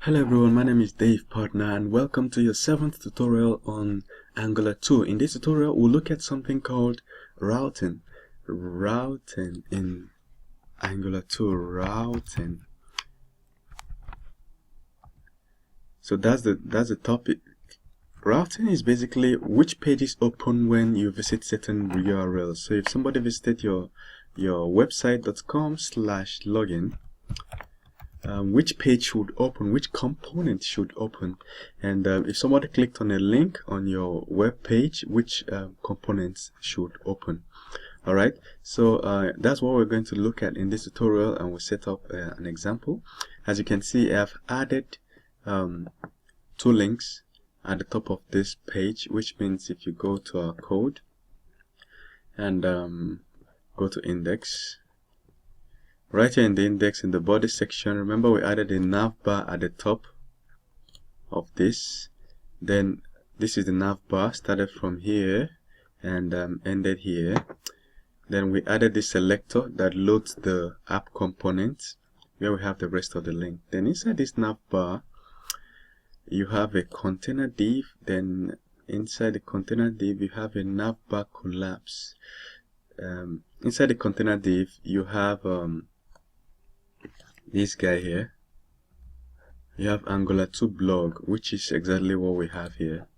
Hello everyone, my name is Dave Partner and welcome to your 7th tutorial on Angular 2. In this tutorial, we'll look at something called routing. Routing in Angular 2, routing. So that's the topic. Routing is basically which pages open when you visit certain URLs. So if somebody visited your website.com/login, which page should open, which component should open, and if somebody clicked on a link on your web page, which components should open. Alright, so that's what we're going to look at in this tutorial, and we'll set up an example. As you can see, I've added 2 links at the top of this page, which means if you go to our code and go to index, right here in the index, in the body section, remember we added a nav bar at the top of this. Then this is the nav bar, started from here and ended here. Then we added this selector that loads the app components where we have the rest of the link. Then inside this nav bar you have a container div. Then inside the container div you have a nav bar collapse. Inside the container div you have this guy here. You have Angular 2 blog, which is exactly what we have here,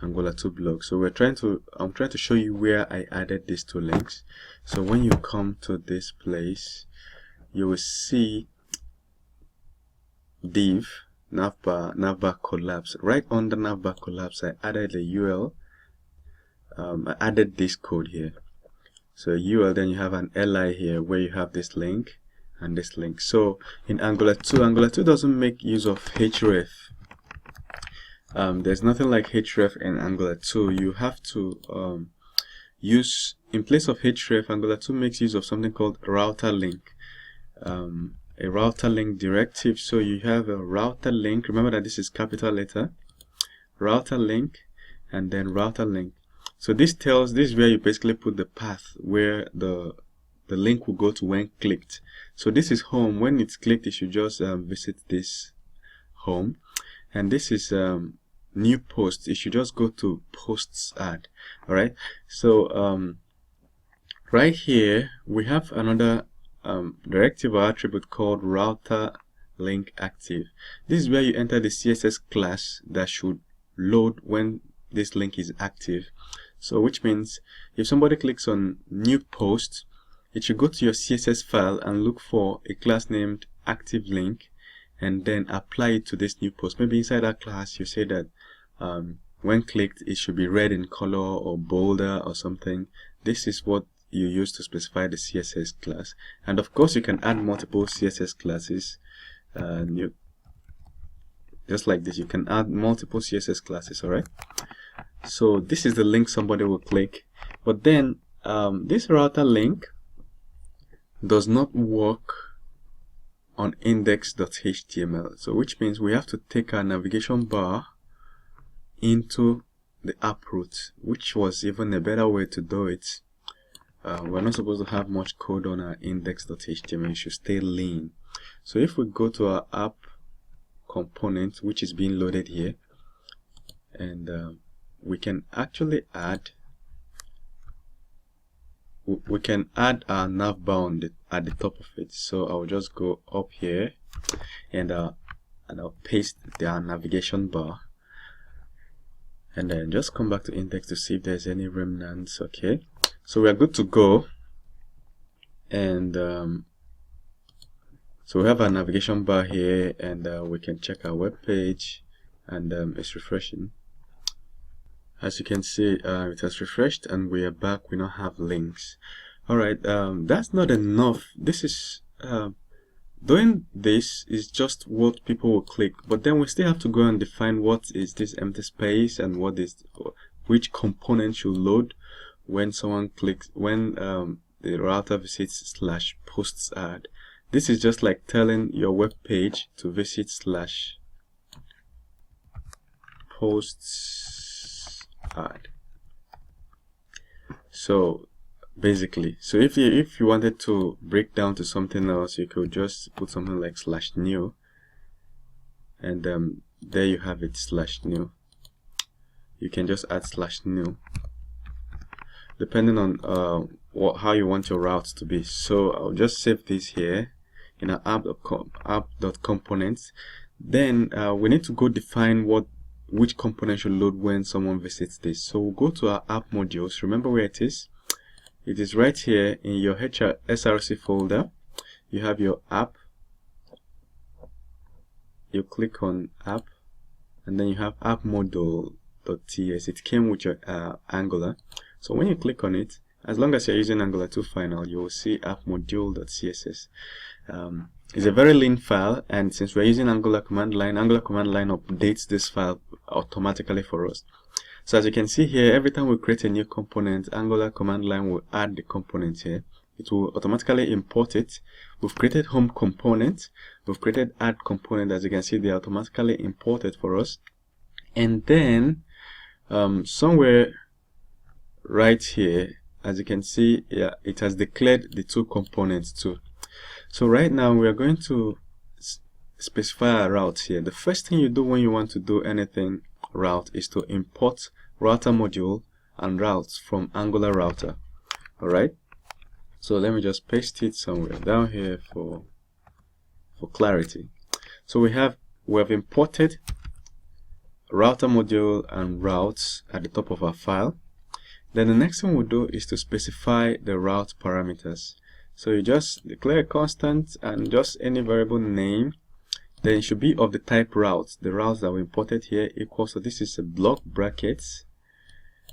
Angular 2 blog. So I'm trying to show you where I added these 2 links. So when you come to this place, you will see div navbar collapse. Right under navbar collapse, I added a UL. I added this code here. So UL, then you have an li here where you have this link and this link. So in Angular 2 doesn't make use of href. There's nothing like href in Angular 2. You have to use, in place of href, Angular 2 makes use of something called router link. A router link directive. So you have a router link. Remember that this is capital letter. Router link and then router link. So this is where you basically put the path where the link will go to when clicked. So this is home. When it's clicked, you should just visit this home. And this is new post. You should just go to posts add. Alright, so right here we have another directive or attribute called router link active. This is where you enter the CSS class that should load when this link is active. So which means if somebody clicks on new post, it should go to your CSS file and look for a class named active link and then apply it to this new post. Maybe inside that class you say that when clicked it should be red in color or bolder or something. This is what you use to specify the CSS class. And of course you can add multiple CSS classes. Just like this, you can add multiple CSS classes. Alright, so this is the link somebody will click, but then this router link does not work on index.html. So which means we have to take our navigation bar into the app root, which was even a better way to do it. We're not supposed to have much code on our index.html. It should stay lean. So if we go to our app component, which is being loaded here, and we can actually add our nav bar at the top of it. So I'll just go up here and I'll paste the navigation bar and then just come back to index to see if there's any remnants. Okay, so we are good to go. And so we have our navigation bar here, and we can check our web page, and it's refreshing. As you can see, it has refreshed and we are back. We now have links. Alright, that's not enough. This is doing this is just what people will click, but then we still have to go and define what is this empty space and which component should load when someone clicks, when the router visits /posts add. This is just like telling your web page to visit /posts add. So basically, so if you wanted to break down to something else, you could just put something like /new and there you have it, /new. You can just add /new depending on how you want your routes to be. So I'll just save this here in our app.components. Then we need to go define which component should load when someone visits this. So we'll go to our app modules. Remember where it is? It is right here in your src folder. You have your app. You click on app, and then you have app module.ts. It came with your Angular. So when you click on it, as long as you're using Angular 2 final, you will see app module.css. It's a very lean file, and since we're using Angular command line updates this file automatically for us. So as you can see here, every time we create a new component, Angular command line will add the component here. It will automatically import it. We've created home component, we've created add component. As you can see, they are automatically imported for us. And then somewhere right here, as you can see, yeah, it has declared the two components too. So right now we are going to specify a route here. The first thing you do when you want to do anything route is to import router module and routes from Angular router. All right. So let me just paste it somewhere down here for clarity. So we have imported router module and routes at the top of our file. Then the next thing we'll do is to specify the route parameters. So you just declare a constant and just any variable name. Then it should be of the type route. The routes that we imported here equals, so this is a block brackets,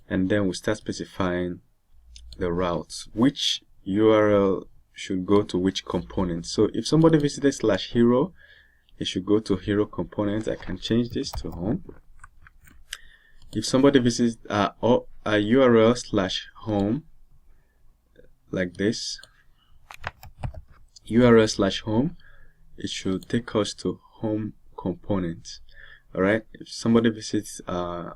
and then we start specifying the routes, which URL should go to which component. So if somebody visited /hero, it should go to hero component. I can change this to home. If somebody visits a URL /home like this, URL /home, it should take us to home component. All right. If somebody visits a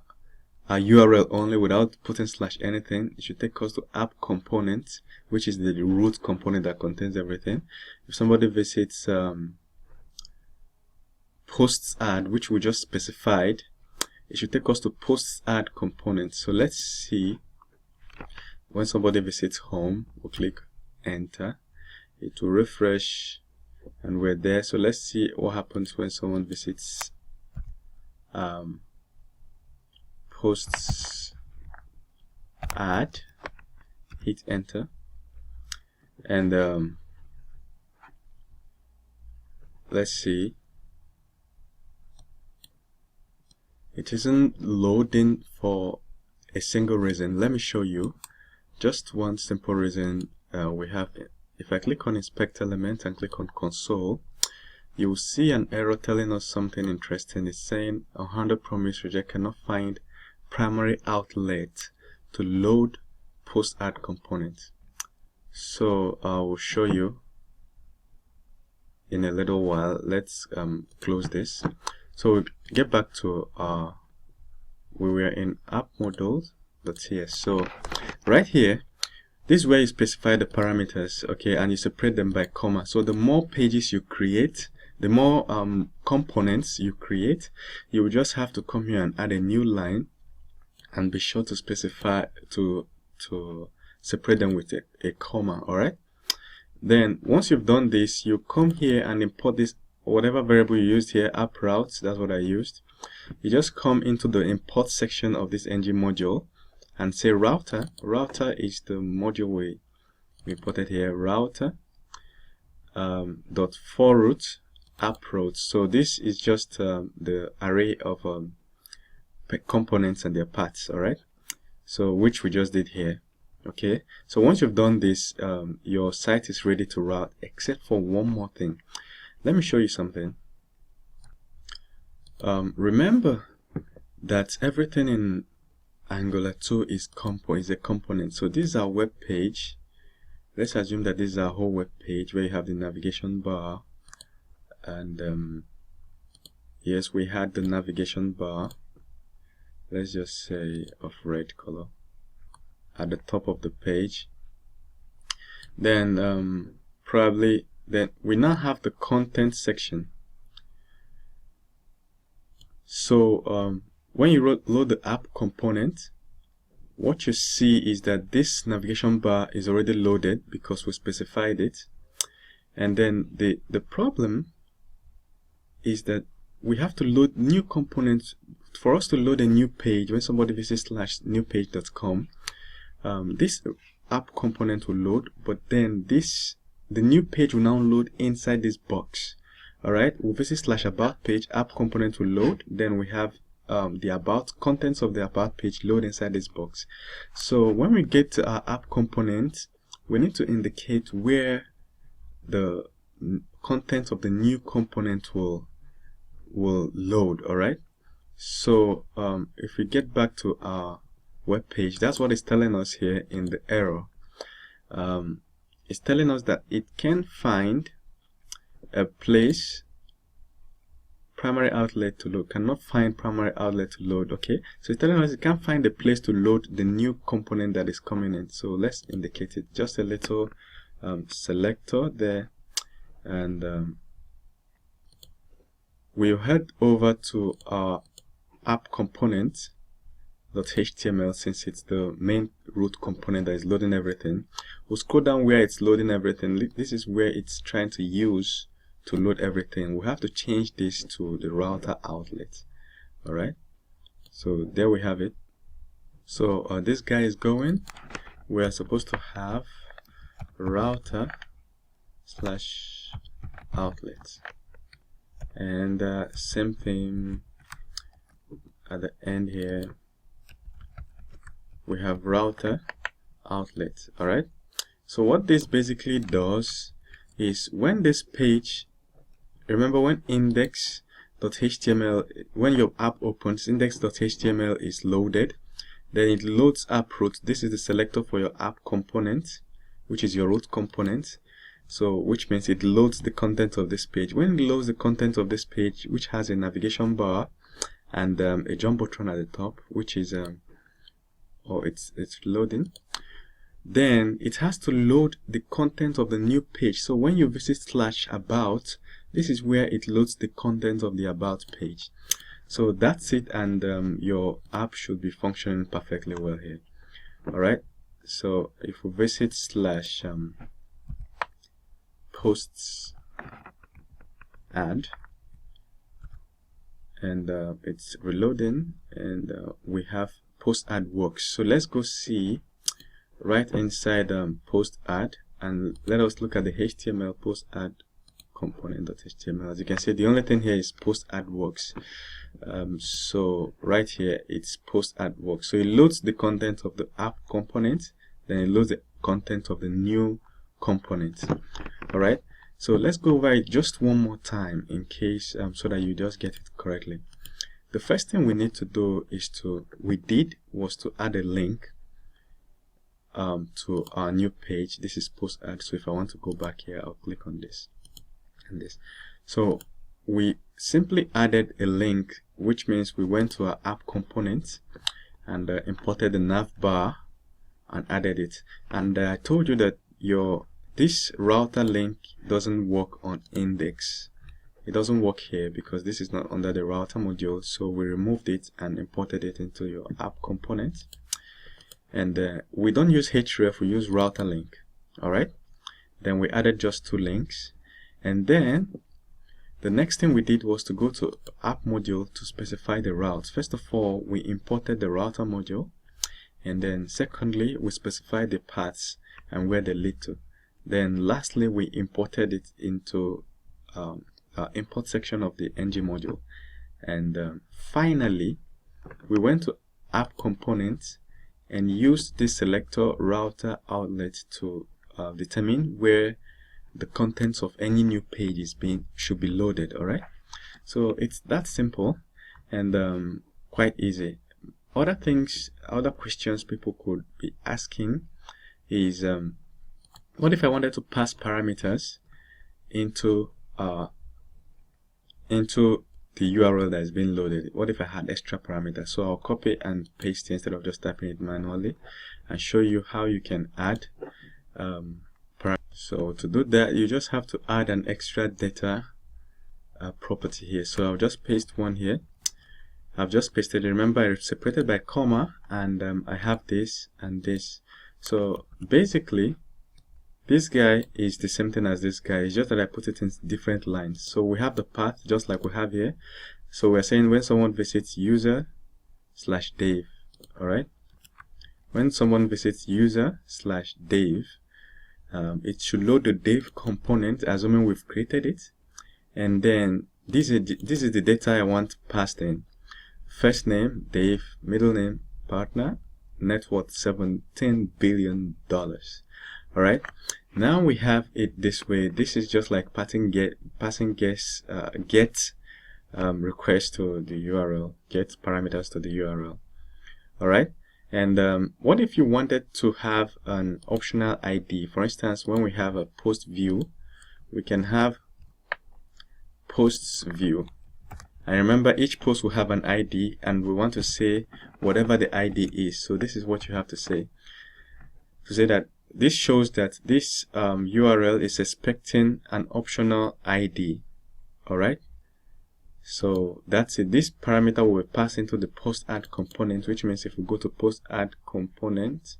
URL only without putting / anything, it should take us to app component, which is the root component that contains everything. If somebody visits posts add, which we just specified, it should take us to posts add component. So let's see, when somebody visits home, we'll click enter, it will refresh, and we're there. So let's see what happens when someone visits posts add, hit enter, and let's see, it isn't loading for a single reason. Let me show you just one simple reason. We have, if I click on inspect element and click on console, you will see an error telling us something interesting. It's saying 100 promise reject, cannot find primary outlet to load post add component. So I will show you in a little while. Let's close this. So we get back to we were in app models.ts. So right here, this is where you specify the parameters, okay, and you separate them by comma. So the more pages you create, the more components you create, you will just have to come here and add a new line and be sure to specify to separate them with a comma. All right. Then once you've done this, you come here and import this, whatever variable you used here, app routes, that's what I used. You just come into the import section of this ng module and say router. Router is the module we imported here, router dot for route app routes. So this is just the array of components and their paths. All right, so which we just did here. Okay, so once you've done this, your site is ready to route, except for one more thing. Let me show you something. Remember that everything in Angular 2 is a component. So this is our web page. Let's assume that this is our whole web page where you have the navigation bar, and yes, we had the navigation bar, let's just say of red color, at the top of the page. Then probably then we now have the content section. So when you load the app component, what you see is that this navigation bar is already loaded because we specified it. And then the problem is that we have to load new components. For us to load a new page, when somebody visits /newpage.com, this app component will load, but then the new page will now load inside this box. Alright, we'll visit /about page, app component will load, then we have the about contents of the about page load inside this box. So when we get to our app component, we need to indicate where the contents of the new component will load. Alright, so if we get back to our web page, that's what it's telling us here in the error. It's telling us that it can find a place primary outlet to load, cannot find primary outlet to load. Okay, so it's telling us it can't find a place to load the new component that is coming in. So let's indicate it, just a little selector there, and we'll head over to our app component .html, since it's the main root component that is loading everything. We'll scroll down where it's loading everything. This is where it's trying to use to load everything. We have to change this to the router outlet. Alright, so there we have it. So this guy is going, we're supposed to have router /outlet, and same thing at the end here, we have router outlet. Alright, so what this basically does is, when this page, remember when index.html, when your app opens, index.html is loaded, then it loads app root. This is the selector for your app component, which is your root component. So which means it loads the content of this page. When it loads the content of this page, which has a navigation bar and a jumbotron at the top, which is it's loading, then it has to load the content of the new page. So when you visit /about, this is where it loads the content of the about page. So that's it, and your app should be functioning perfectly well here. Alright, so if we visit /posts add, and it's reloading, and we have post add works. So let's go see right inside post add, and let us look at the HTML post add component.html. As you can see, the only thing here is post add works. So right here it's post add works. So it loads the content of the app component, then it loads the content of the new component. Alright, so let's go over it just one more time in case so that you just get it correctly. The first thing we need to do is was to add a link to our new page. This is post add. So if I want to go back here, I'll click on this and this. So we simply added a link, which means we went to our app component and imported the nav bar and added it. And I told you that this router link doesn't work on index. It doesn't work here because this is not under the router module. So we removed it and imported it into your app component. And we don't use href, we use router link. Alright, then we added just 2 links, and then the next thing we did was to go to app module to specify the routes. First of all, we imported the router module, and then secondly we specified the paths and where they lead to. Then lastly we imported it into import section of the ng module, and finally we went to app components and used this selector router outlet to determine where the contents of any new page should be loaded. Alright, so it's that simple and quite easy. Other questions people could be asking is what if I wanted to pass parameters into the URL that is being loaded? What if I had extra parameters? So I'll copy and paste instead of just typing it manually, and show you how you can add parameters. So to do that, you just have to add an extra data property here. So I'll just paste one here, I've just pasted it. Remember, I separated by comma, and I have this and this. So basically this guy is the same thing as this guy. It's just that I put it in different lines. So we have the path just like we have here. So we're saying when someone visits user/Dave, all right? When someone visits user/Dave, it should load the Dave component, assuming we've created it. And then this is the data I want passed in. First name, Dave. Middle name, partner. Net worth, $17 billion. All right. Now we have it this way. This is just like passing get request to the URL, get parameters to the URL. All right. And what if you wanted to have an optional ID? For instance, when we have a post view, we can have posts view. And remember, each post will have an ID, and we want to say whatever the ID is. So this is what you have to say. To say that this shows that this URL is expecting an optional ID. All right. So that's it. This parameter will pass into the post add component, which means if we go to post add component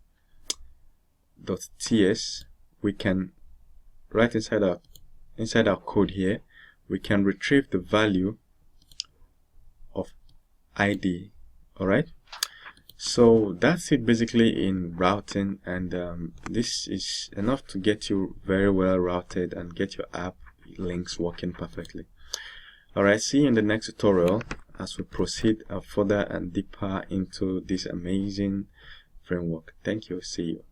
.ts, we can right inside our code here, we can retrieve the value of ID. All right. So that's it basically in routing, and this is enough to get you very well routed and get your app links working perfectly. All right, see you in the next tutorial as we proceed further and deeper into this amazing framework. Thank you. See you.